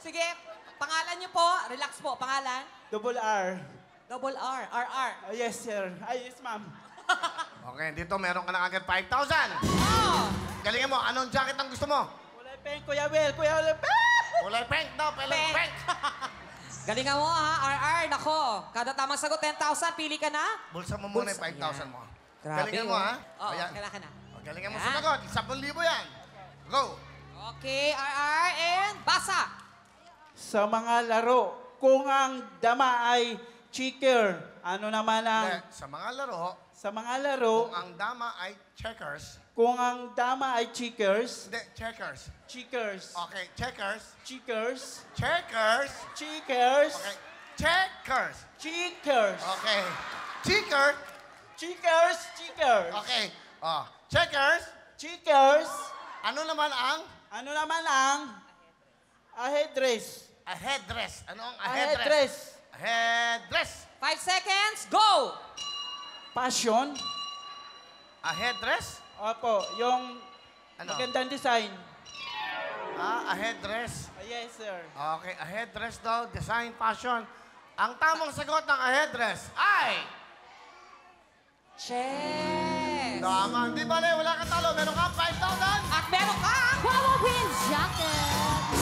Sige, pangalan niyo po. Relax po, pangalan. Double R. Double R, RR. Yes, sir. Ay, yes, ma'am. Okay, dito meron ka na agad 5,000. Oh! Galingan mo, anong jacket ang gusto mo? Kulay pink, Kuya Will. Kuya Will. Kulay pink daw, pelong Pink. pink. Galingan mo ha, RR. Nako, kada tamang sagot, 10,000. Pili ka na. Bulsa mo muna yung Bulsa. 5,000 mo. Grabe, Galingan mo, oh. ha? Oo, Ayan. kailangan na. O, galingan mo Yan. sumagot. 10,000 yan. Go. Okay, RR, and basa. Sa mga laro, kung ang dama ay checker, ano naman Hindi, ang... sa mga laro, Sa mga laro, kung ang dama ay checkers, kung ang dama ay checkers, hindi, checkers. checkers, Okay, checkers. checkers, Checkers. checkers, Okay, checkers. checkers, Okay. Checker. checkers, checkers, Okay. Oh, checkers. checkers, Ano naman ang ano naman ang a headdress? a headdress? Ano ang a A headdress? headdress. A headdress. 5 seconds, go! Passion? A headdress? Opo, yung Ano? magandang design. Ah, a headdress. Yes, sir. Okay, a headdress daw, design, fashion. Ang tamang sagot ng a headdress ay... Chess! Tama. Di ba, wala ka talo. Meron ka 5,000. At meron ka Power Win Jacket!